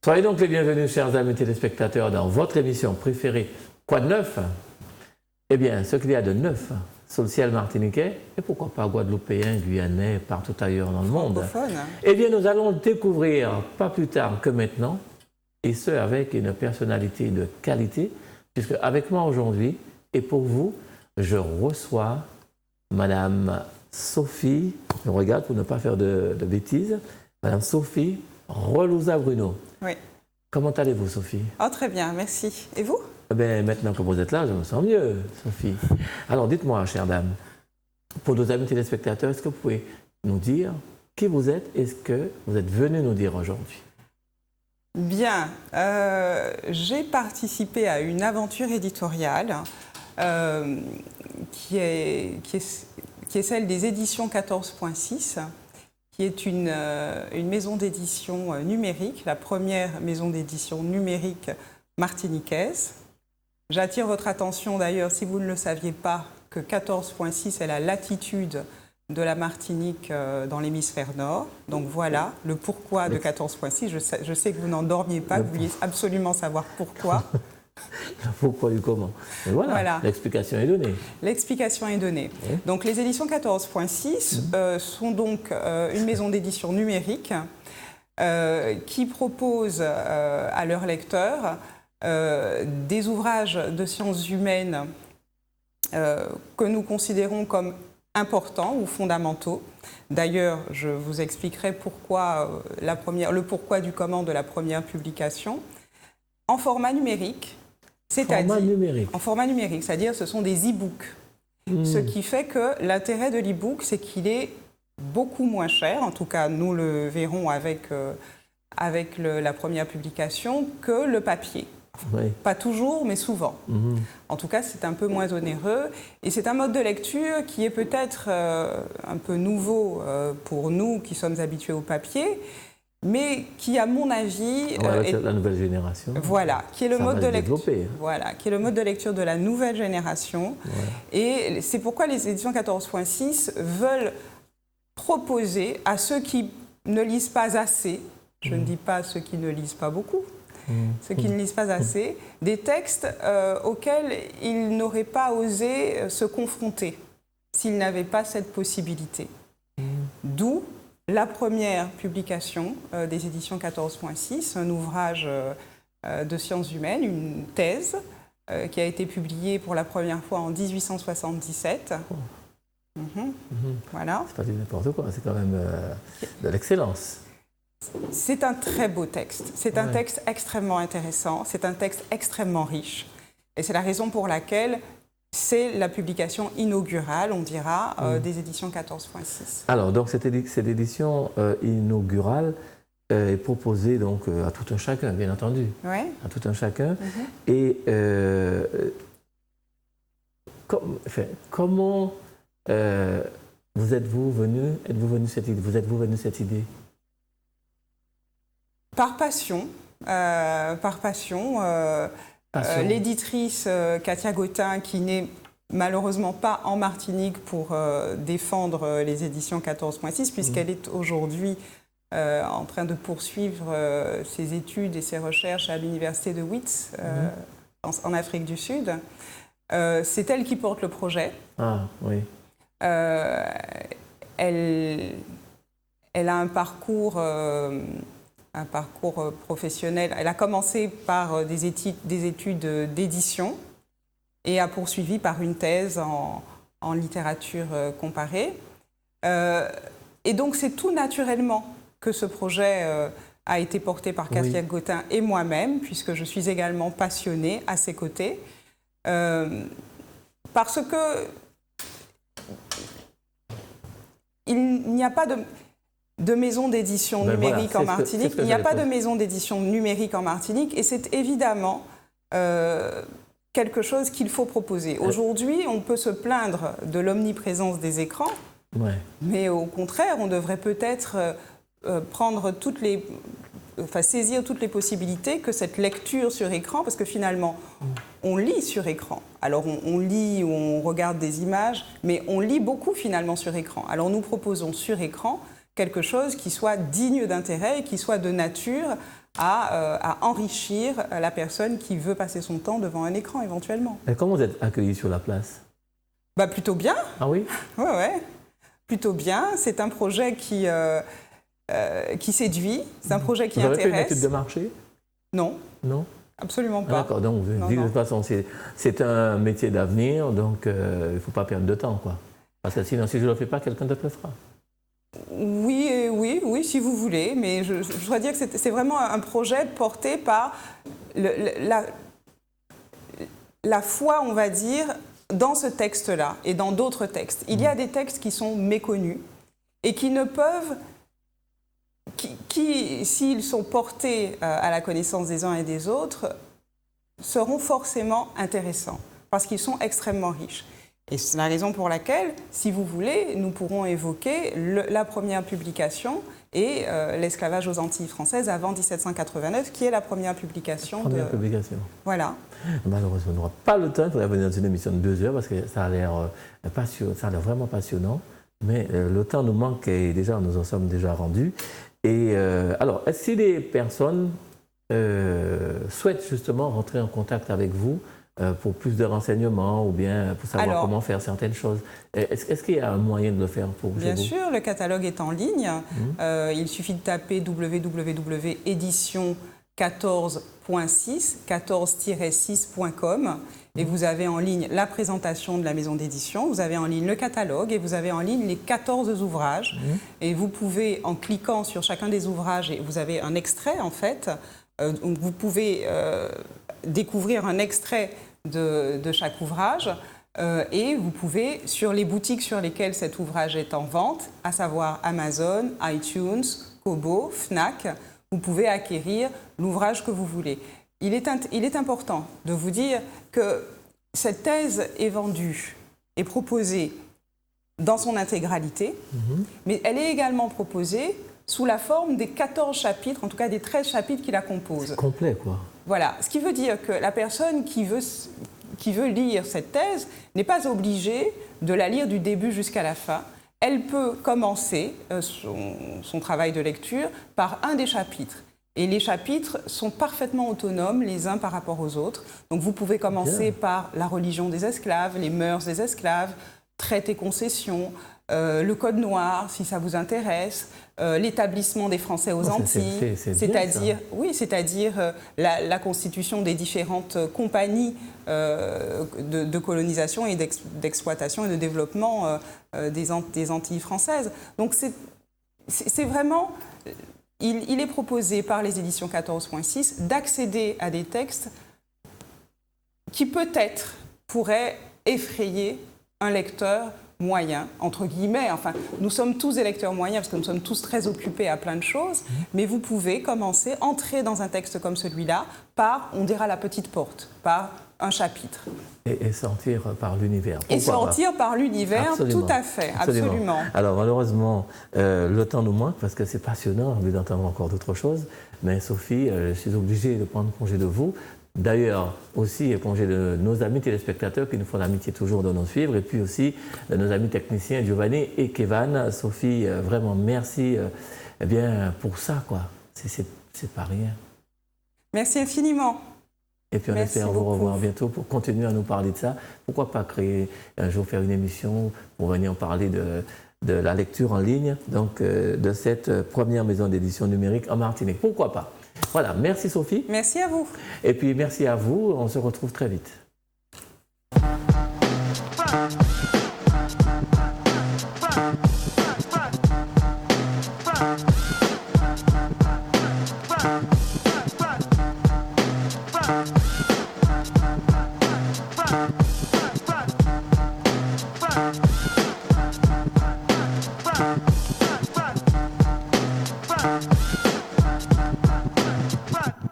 Soyez donc les bienvenus, chers amis téléspectateurs, dans votre émission préférée, Quoi de neuf? Eh bien, ce qu'il y a de neuf sur le ciel martiniquais, et pourquoi pas guadeloupéen, guyanais, partout ailleurs dans le monde, eh bien, nous allons le découvrir pas plus tard que maintenant, et ce, avec une personnalité de qualité, puisque avec moi aujourd'hui, et pour vous, je reçois Madame Sophie, je regarde pour ne pas faire de bêtises, Madame Sophie Relouza-Bruno. Oui. Comment allez-vous, Sophie? Oh, très bien, merci. Et vous? Eh bien, maintenant que vous êtes là, je me sens mieux, Sophie. Alors, dites-moi, chère dame, pour nos amis téléspectateurs, est-ce que vous pouvez nous dire qui vous êtes et ce que vous êtes venu nous dire aujourd'hui? Bien, j'ai participé à une aventure éditoriale qui est celle des éditions 14.6, qui est une maison d'édition numérique, la première maison d'édition numérique martiniquaise. J'attire votre attention d'ailleurs, si vous ne le saviez pas, que 14.6 est la latitude de la Martinique dans l'hémisphère nord. Donc voilà le pourquoi de 14.6. Je sais que vous n'en dormiez pas, vous vouliez absolument savoir pourquoi. Pourquoi et comment. Et voilà. L'explication est donnée. L'explication est donnée. Oui. Donc les éditions 14.6 sont donc une maison d'édition numérique qui propose à leurs lecteurs des ouvrages de sciences humaines que nous considérons comme importants ou fondamentaux. D'ailleurs, je vous expliquerai pourquoi le pourquoi du comment de la première publication en format numérique. En format numérique, c'est-à-dire ce sont des e-books. Ce qui fait que l'intérêt de l'e-book, c'est qu'il est beaucoup moins cher, en tout cas nous le verrons avec la première publication, que le papier. Oui. Pas toujours, mais souvent. En tout cas, c'est un peu moins onéreux. Et c'est un mode de lecture qui est peut-être un peu nouveau pour nous qui sommes habitués au papier, mais qui, à mon avis, est la nouvelle génération. Voilà, qui est le mode de lecture. Hein. Voilà, qui est le mode de lecture de la nouvelle génération. Voilà. Et c'est pourquoi les éditions 14.6 veulent proposer à ceux qui ne lisent pas assez, je ne dis pas ceux qui ne lisent pas beaucoup, ceux qui ne lisent pas assez, des textes auxquels ils n'auraient pas osé se confronter s'ils n'avaient pas cette possibilité. D'où la première publication des éditions 14.6, un ouvrage de sciences humaines, une thèse qui a été publiée pour la première fois en 1877. Voilà. C'est pas du n'importe quoi, c'est quand même de l'excellence. C'est un très beau texte. C'est un texte extrêmement intéressant, c'est un texte extrêmement riche. Et c'est la raison pour laquelle c'est la publication inaugurale, on dira, des éditions 14.6. Alors, donc, cette édition inaugurale est proposée donc, à tout un chacun, bien entendu. Oui. À tout un chacun. Et comment vous êtes-vous venu cette idée? Vous êtes-vous venu cette idée? Par passion. L'éditrice Katia Gautin, qui n'est malheureusement pas en Martinique pour défendre les éditions 14.6, puisqu'elle est aujourd'hui en train de poursuivre ses études et ses recherches à l'université de Wits, en Afrique du Sud. C'est elle qui porte le projet. Ah, oui. Elle a un parcours professionnel. Elle a commencé par des études d'édition et a poursuivi par une thèse en littérature comparée. Et donc, c'est tout naturellement que ce projet a été porté par Katia Gautin et moi-même, puisque je suis également passionnée à ses côtés. Parce que il n'y a pas de maison d'édition numérique en Martinique. Il n'y a pas de maison d'édition numérique en Martinique et c'est évidemment quelque chose qu'il faut proposer. Aujourd'hui, on peut se plaindre de l'omniprésence des écrans, mais au contraire, on devrait peut-être saisir toutes les possibilités que cette lecture sur écran, parce que finalement, on lit sur écran. Alors on lit ou on regarde des images, mais on lit beaucoup finalement sur écran. Alors nous proposons sur écran quelque chose qui soit digne d'intérêt et qui soit de nature à enrichir la personne qui veut passer son temps devant un écran éventuellement. Et comment vous êtes accueillis sur la place? Plutôt bien. Ah oui? Ouais. Plutôt bien. C'est un projet qui séduit, c'est un projet qui intéresse. Vous avez fait une étude de marché? Non. Non? Absolument pas. D'accord, donc vous dites de toute façon, c'est un métier d'avenir, donc il ne faut pas perdre de temps, quoi. Parce que sinon, si je ne le fais pas, quelqu'un d'autre le fera. Oui, si vous voulez, mais je dois dire que c'est vraiment un projet porté par la foi, on va dire, dans ce texte-là et dans d'autres textes. Il y a des textes qui sont méconnus et qui ne peuvent, qui s'ils sont portés à la connaissance des uns et des autres, seront forcément intéressants parce qu'ils sont extrêmement riches. Et c'est la raison pour laquelle, si vous voulez, nous pourrons évoquer la première publication et l'esclavage aux Antilles françaises avant 1789, qui est la première publication. Publication. Voilà. Malheureusement, on n'aura pas le temps. Il faudrait venir dans une émission de 2 heures parce que ça a l'air vraiment passionnant. Mais le temps nous manque et déjà, nous en sommes déjà rendus. Et alors, si les personnes souhaitent justement rentrer en contact avec vous, pour plus de renseignements ou bien pour savoir comment faire certaines choses. Est-ce qu'il y a un moyen de le faire pour vous? Bien sûr, le catalogue est en ligne. Il suffit de taper www.édition14.6, 14-6.com et vous avez en ligne la présentation de la maison d'édition, vous avez en ligne le catalogue et vous avez en ligne les 14 ouvrages. Et vous pouvez, en cliquant sur chacun des ouvrages, et vous avez un extrait en fait, vous pouvez découvrir un extrait de chaque ouvrage et vous pouvez, sur les boutiques sur lesquelles cet ouvrage est en vente, à savoir Amazon, iTunes, Kobo, Fnac, vous pouvez acquérir l'ouvrage que vous voulez. Il est important de vous dire que cette thèse est vendue et proposée dans son intégralité, mais elle est également proposée sous la forme des 14 chapitres, en tout cas des 13 chapitres qui la composent. C'est complet, quoi. Voilà, ce qui veut dire que la personne qui veut lire cette thèse n'est pas obligée de la lire du début jusqu'à la fin. Elle peut commencer son travail de lecture par un des chapitres. Et les chapitres sont parfaitement autonomes les uns par rapport aux autres. Donc vous pouvez commencer par la religion des esclaves, les mœurs des esclaves, traité concession, le code noir, si ça vous intéresse, l'établissement des Français aux Antilles, c'est-à-dire la constitution des différentes compagnies de colonisation et d'exploitation et de développement des Antilles françaises. Donc c'est vraiment... Il est proposé par les éditions 14.6 d'accéder à des textes qui peut-être pourraient effrayer un lecteur moyen, entre guillemets. Enfin, nous sommes tous des lecteurs moyens parce que nous sommes tous très occupés à plein de choses, mais vous pouvez commencer, entrer dans un texte comme celui-là par, on dira la petite porte, par un chapitre. Et sortir par l'univers. Et sortir par l'univers, tout à fait, absolument. Alors malheureusement, le temps nous manque parce que c'est passionnant, on veut d'entendre encore d'autres choses, mais Sophie, je suis obligée de prendre congé de vous. D'ailleurs, aussi congé de nos amis téléspectateurs qui nous font l'amitié toujours de nous suivre, et puis aussi de nos amis techniciens Giovanni et Kevan. Sophie, vraiment merci pour ça, quoi. C'est pas rien. Merci infiniment. Et puis on espère vous revoir bientôt pour continuer à nous parler de ça. Pourquoi pas créer un jour, faire une émission pour venir parler de la lecture en ligne, donc de cette première maison d'édition numérique en Martinique. Pourquoi pas? Voilà, merci Sophie. Merci à vous. Et puis merci à vous, on se retrouve très vite.